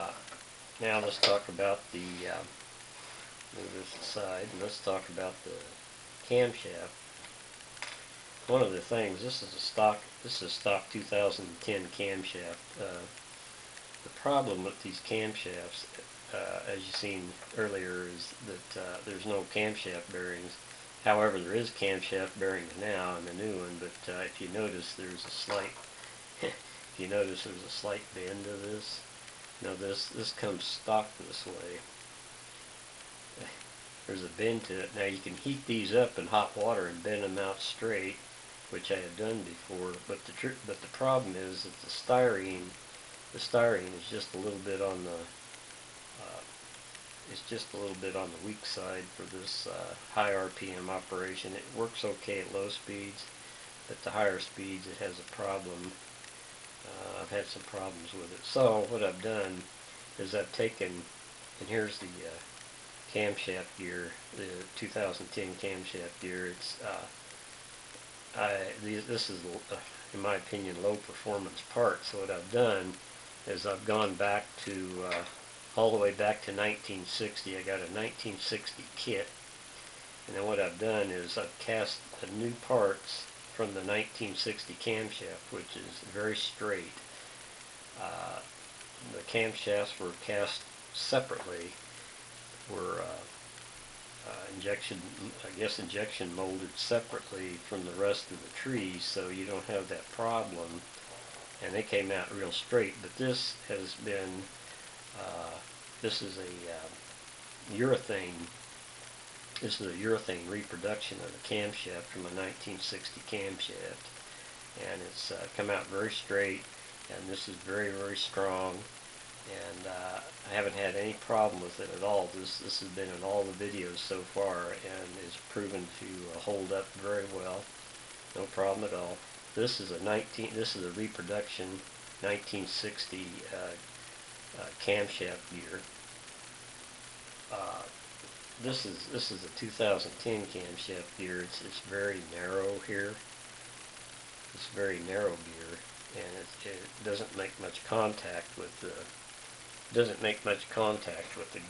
Now let's talk about the, move this aside, and let's talk about the camshaft. One of the things, this is a stock 2010 camshaft. The problem with these camshafts, as you've seen earlier, is that there's no camshaft bearings. However, there is camshaft bearings now in the new one, but if you notice, there's a slight bend to this. Now this comes stock this way. There's a bend to it. Now you can heat these up in hot water and bend them out straight, which I have done before. But the problem is that the styrene is just a little bit on the weak side for this high RPM operation. It works okay at low speeds, but the higher speeds it has a problem. I've had some problems with it. So what I've done is I've taken, and here's the camshaft gear, the 2010 camshaft gear. This is, in my opinion, low performance part. So what I've done is I've gone back to all the way back to 1960. I got a 1960 kit, and then what I've done is I've cast the new parts from the 1960 camshaft, which is very straight. The camshafts were cast separately, were injection molded separately from the rest of the trees, so you don't have that problem, and they came out real straight. But this has been this is a urethane. This is a urethane reproduction of the camshaft from a 1960 camshaft, and it's come out very straight, and this is very, very strong, and I haven't had any problem with it at all. This has been in all the videos so far, and is proven to hold up very well. No problem at all. This is a reproduction 1960 camshaft gear. This is a 2010 camshaft gear. It's very narrow here. It's very narrow gear, and it doesn't make much contact with the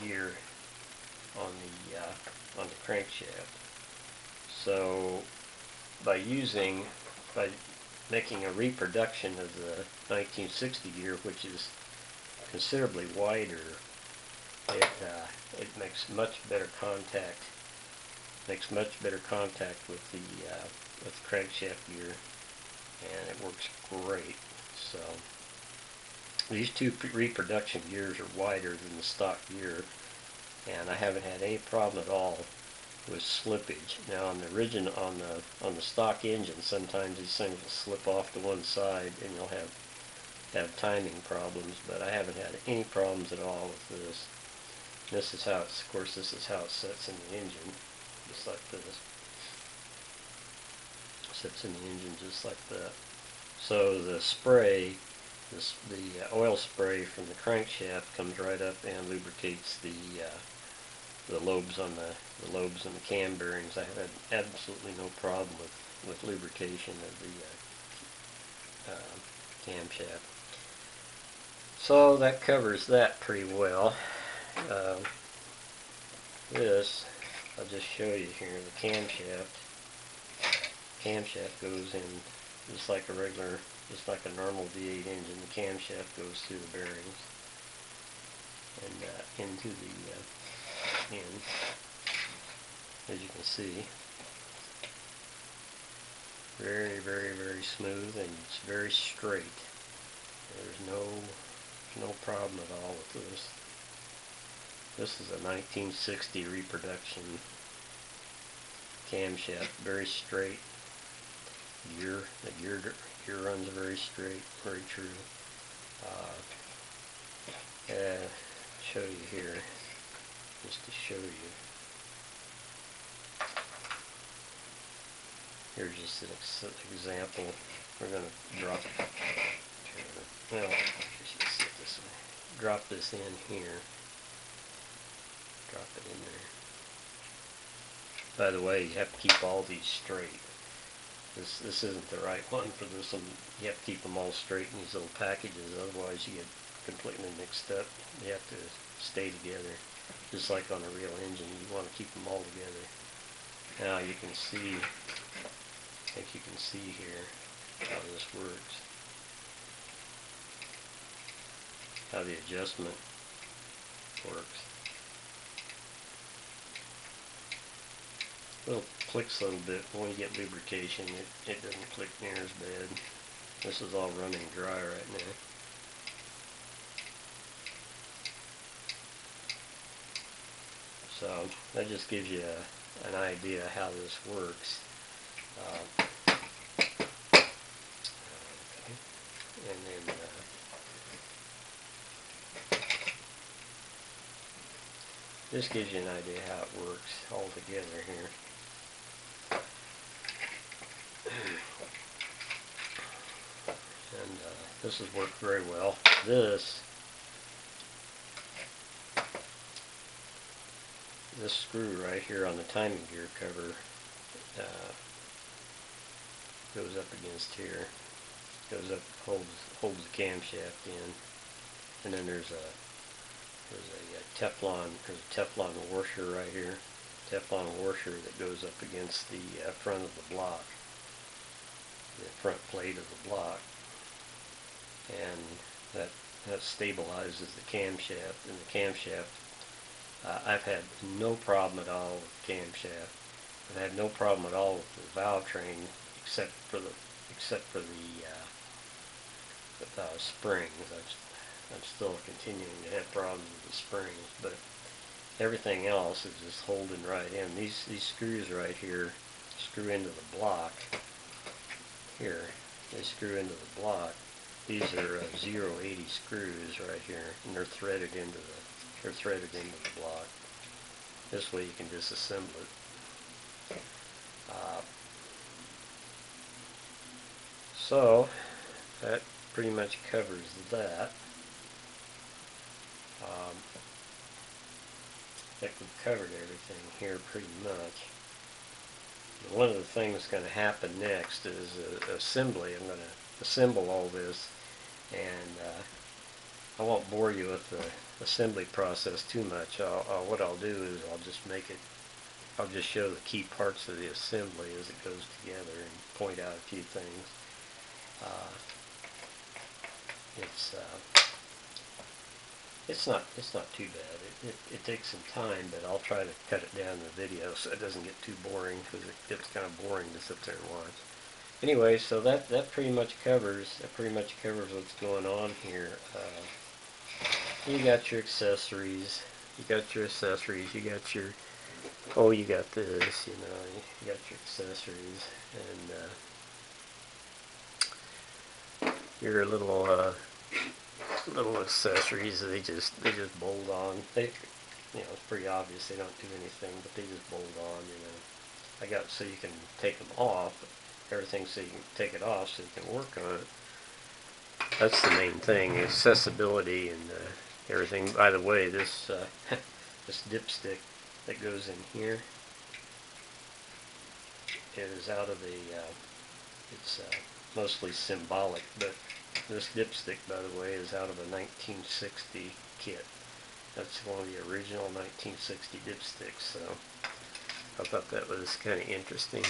gear on the crankshaft. So by making a reproduction of the 1960 gear, which is considerably wider, it makes much better contact. With the crankshaft gear, and it works great. So these two reproduction gears are wider than the stock gear, and I haven't had any problem at all with slippage. Now on the stock engine, sometimes these things will slip off to one side, and you'll have timing problems. But I haven't had any problems at all with this. This is how it's, of course, this is how it sits in the engine, just like this. It sits in the engine just like that. So the spray, the oil spray from the crankshaft comes right up and lubricates the lobes on the cam bearings. I have had absolutely no problem with lubrication of the camshaft. So that covers that pretty well. This, I'll just show you here, the camshaft goes in just like a normal V8 engine. The camshaft goes through the bearings and into the end, as you can see. Very, very, very smooth, and it's very straight. There's no problem at all with this. This is a 1960 reproduction camshaft, very straight. The gear runs very straight, very true. Show you here, just to show you. Here's just an example. We're going to drop it. Well, I should sit this way. Drop this in here. Drop it in there. By the way, you have to keep all these straight. This isn't the right one for this one. You have to keep them all straight in these little packages, otherwise you get completely mixed up. They have to stay together, just like on a real engine. You want to keep them all together. Now you can see, I think you can see here how this works, how the adjustment works. It clicks a little bit, but when you get lubrication, it doesn't click near as bad. This is all running dry right now. So that just gives you an idea how this works. Okay. And then this gives you an idea how it works all together here. And this has worked very well. This screw right here on the timing gear cover goes up against here, goes up, holds the camshaft in, and then there's a Teflon washer right here, Teflon washer that goes up against the front of the block, the front plate of the block, and that stabilizes the camshaft. And the camshaft, I've had no problem at all with the camshaft. I've had no problem at all with the valve train, except for the springs. I'm still continuing to have problems with the springs, but everything else is just holding right in. These screws right here screw into the block. Here, they screw into the block. These are 080 screws right here, and they're threaded into the block. This way you can disassemble it. So that pretty much covers that. I think we've covered everything here pretty much. One of the things that's going to happen next is assembly. I'm going to assemble all this, and I won't bore you with the assembly process too much. What I'll do is I'll just show the key parts of the assembly as it goes together and point out a few things. It's not too bad. It takes some time, but I'll try to cut it down in the video so it doesn't get too boring, because it gets kind of boring to sit there and watch. Anyway, so that pretty much covers what's going on here. You got your accessories. You got your you got this. You got your accessories and your little accessories. They just bolt on. It's pretty obvious they don't do anything, but they just bolt on. I got so you can take them off. Everything so you can take it off so you can work on it. That's the main thing, accessibility and everything. By the way, this this dipstick that goes in here is out of it's mostly symbolic, but this dipstick, by the way, is out of a 1960 kit. That's one of the original 1960 dipsticks, so I thought that was kind of interesting.